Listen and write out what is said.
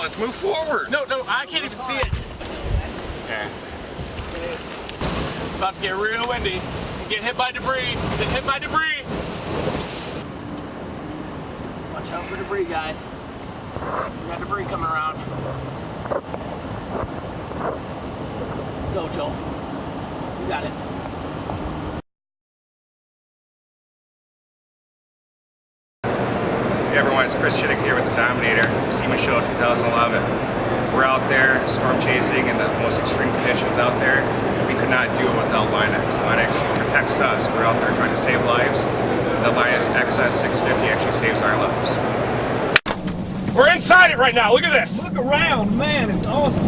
let's move forward. No, I can't even see it. Okay. It's about to get real windy. Get hit by debris. Get hit by debris. Watch out for debris, guys. We got debris coming around. Go, Joel. You got it. Hey everyone, it's Chris Chittick here with the Dominator, SEMA Show 2011. We're out there storm chasing in the most extreme conditions out there. We could not do it without Line-X. Line-X protects us. We're out there trying to save lives. The Line-X XS 650 actually saves our lives. We're inside it right now, look at this! Look around, man, it's awesome.